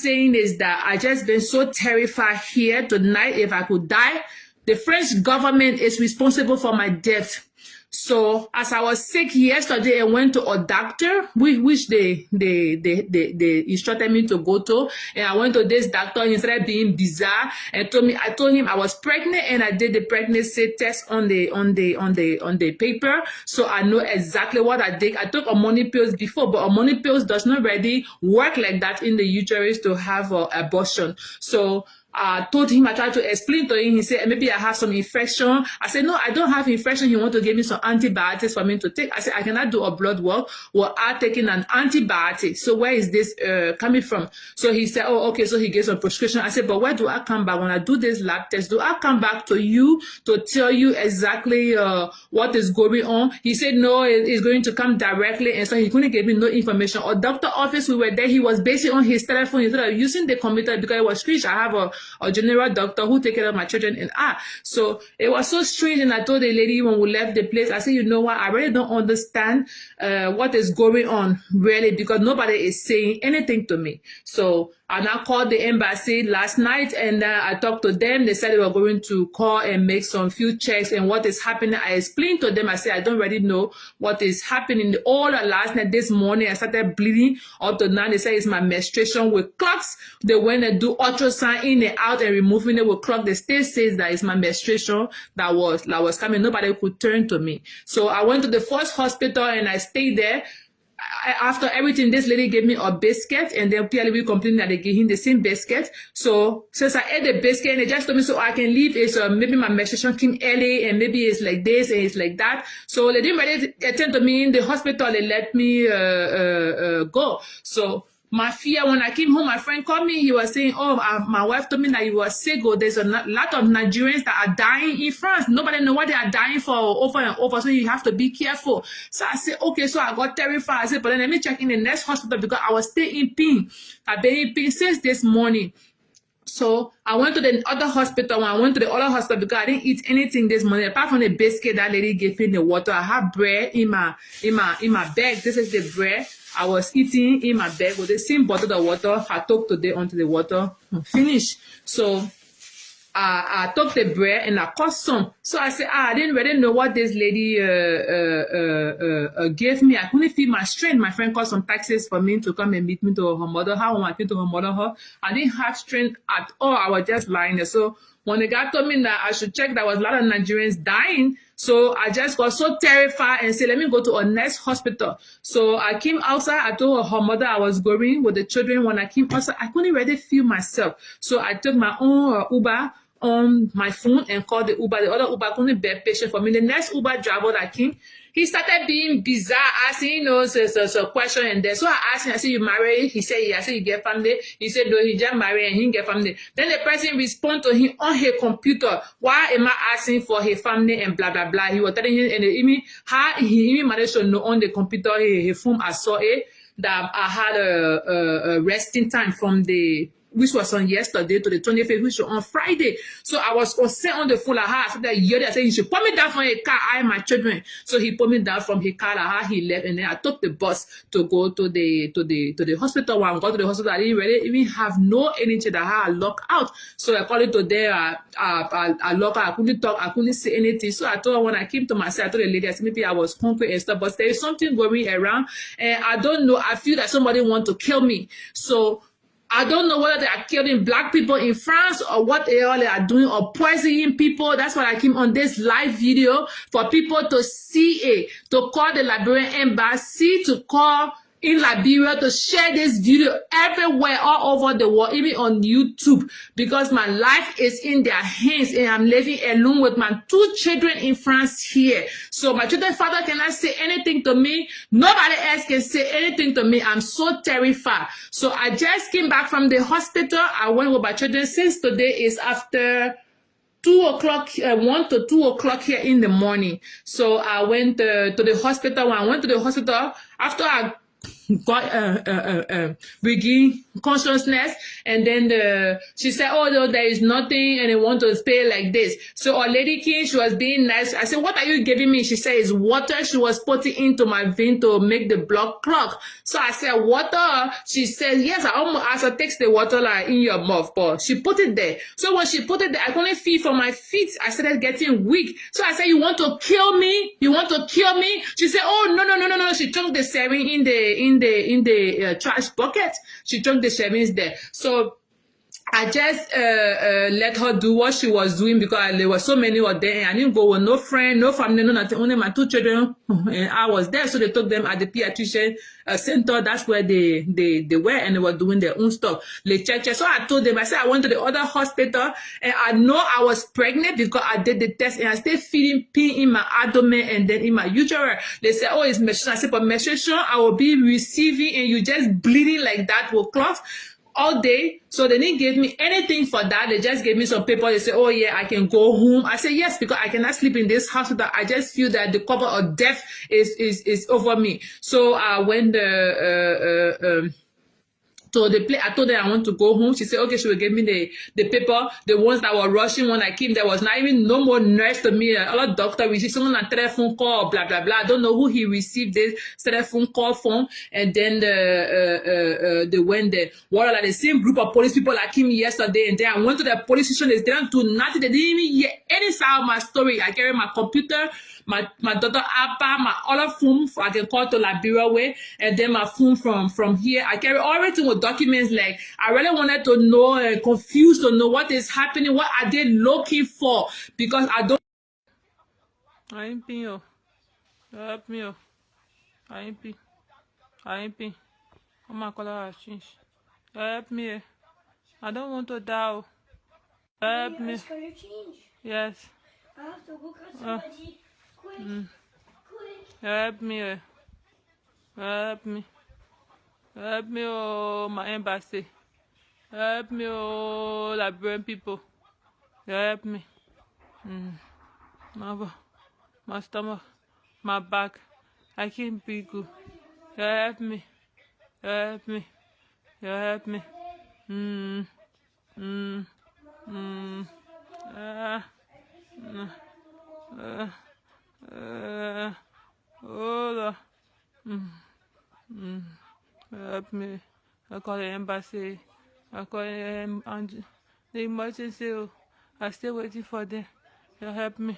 saying is that I just been so terrified here tonight. If I could die, the French government is responsible for my death. So as I was sick yesterday, I went to a doctor, which they instructed me to go to, and I went to this doctor. And he started being bizarre and I told him I was pregnant, and I did the pregnancy test on the paper, so I know exactly what I did. I took hormonal pills before, but hormonal pills does not really work like that in the uterus to have an abortion. So I told him, I tried to explain to him. He said, maybe I have some infection. I said, no, I don't have infection. He wanted to give me some antibiotics for me to take. I said, I cannot do a blood work without taking an antibiotic. So where is this coming from? So he said, oh, okay. So he gave some prescription. I said, but where do I come back when I do this lab test? Do I come back to you to tell you exactly what is going on? He said, no, it's going to come directly. And so he couldn't give me no information. Or doctor office, we were there. He was basically on his telephone instead of using the computer because it was strange. I have a general doctor who take care of my children and so it was so strange. And I told the lady when we left the place, I said, you know what, I really don't understand what is going on really, because nobody is saying anything to me. So I now called the embassy last night, and I talked to them. They said they were going to call and make some few checks and what is happening. I explained to them. I said, I don't really know what is happening. All last night, this morning, I started bleeding up to now. They say it's my menstruation with clocks. They went and do ultrasound in and out and removing it with clock. They still says that it's my menstruation that was coming. Nobody could turn to me. So I went to the first hospital and I stayed there. After everything, this lady gave me a biscuit, and then we complained that they gave him the same biscuit. So since I ate the biscuit, and they just told me so I can leave, it's maybe my menstruation came early, and maybe it's like this and it's like that. So they didn't really attend to me in the hospital. They let me go. So my fear, when I came home, my friend called me. He was saying, oh, my wife told me that you were sick. Oh, there's a lot of Nigerians that are dying in France. Nobody knows what they are dying for over and over, so you have to be careful. So I said, okay. So I got terrified. I said, but then let me check in the next hospital because I was still in pain. I've been in pain since this morning. So I went to the other hospital. When I went to the other hospital, because I didn't eat anything this morning apart from the biscuit that lady gave me, the water. I have bread in my bag. This is the bread I was eating in my bag with the same bottle of water I took today until the water finished. So I took the bread and I cut some. So I said, I didn't really know what this lady gave me. I couldn't feel my strength. My friend called some taxis for me to come and meet me to her mother. How I came to her mother, I didn't have strength at all. I was just lying there. So when the guy told me that I should check, there was a lot of Nigerians dying. So I just got so terrified and said, let me go to a next hospital. So I came outside. I told her mother I was going with the children. When I came outside, I couldn't really feel myself. So I took my own Uber on my phone and called the Uber. The other Uber couldn't bear patient for me. The next Uber driver that came, he started being bizarre, asking, so question. And then, so I asked him, I said, you married? He said, yeah. I said, you get family? He said, no, he just married and he didn't get family. Then the person responded to him on his computer. Why am I asking for his family and blah, blah, blah? He was telling him, and how he even managed to know on the computer, his phone, I saw it, that I had a resting time from which was on yesterday to the 25th, which was on Friday. So I was sent on the phone. I said, I said, you should put me down from a car. I and my children. So he put me down from his car. He left, and then I took the bus to go to the hospital. When I got to the hospital, I didn't really even have no energy. That I had locked out. So I called it today. I locked out. I couldn't talk. I couldn't say anything. So I told her when I came to myself, I told the lady, I said, maybe I was hungry and stuff, but there is something going around, and I don't know. I feel that somebody want to kill me. So I don't know whether they are killing black people in France or what they are doing, or poisoning people. That's why I came on this live video for people to see it, to call the Liberian embassy, to call in Liberia, to share this video everywhere, all over the world, even on YouTube, because my life is in their hands and I'm living alone with my 2 children in France here. So my children's father cannot say anything to me. Nobody else can say anything to me. I'm so terrified. So I just came back from the hospital. I went with my children since today is after 2 o'clock, 1 to 2 o'clock here in the morning. So I went to the hospital. When I went to the hospital, after I got regain consciousness, And then she said, oh, no, there is nothing, and they want to pay like this. So our lady king, she was being nice. I said, what are you giving me? She said, it's water she was putting into my vein to make the blood clog. So I said, water? She said, yes. I almost asked her, takes the water like in your mouth, but she put it there. So when she put it there, I couldn't feel from my feet. I started getting weak. So I said, you want to kill me? You want to kill me? She said, oh, no. She chunked the serum in the trash bucket. She chunked the serums there. So I just let her do what she was doing because there were so many of them. And I didn't go with no friend, no family, no nothing. Only my 2 children, and I was there. So they took them at the pediatrician center. That's where they were, and they were doing their own stuff. So I told them, I said I went to the other hospital, and I know I was pregnant because I did the test, and I still feeling pain in my abdomen and then in my uterus. They said, oh, it's menstruation. I said, but menstruation I will be receiving, and you just bleeding like that will clot all day. So they didn't give me anything for that. They just gave me some paper. They said, oh yeah, I can go home. I said, yes, because I cannot sleep in this hospital. I just feel that the cover of death is over me. So I went to the place. I told her I want to go home. She said, okay, she will give me the paper. The ones that were rushing when I came, there was not even no more nurse to me. A lot of doctor received someone a telephone call, blah, blah, blah. I don't know who he received this telephone call from. And then they went there. What are the same group of police people that came yesterday? And then I went to the police station. They didn't do nothing. They didn't even hear any side of my story. I carry my computer, my daughter Appa, my other phone I can call to Liberia way, and then my phone from here. I carry everything with documents. Like I really wanted to know, confused to know what is happening, what are they looking for, because I don't. I ain't paying you. Help me. I ain't paying. Oh my color has changed. Help me. I don't want to die. Help me. Yes. I have to look at somebody. Quick. Help me. Help me. Help me, oh, my embassy. Help me, oh, Liberian people. Help me. My stomach, my back. I can't be good. Help me. Help me. Help me. Hold on. Help me. I call the embassy. I call the emergency. I'm still waiting for them. Help me.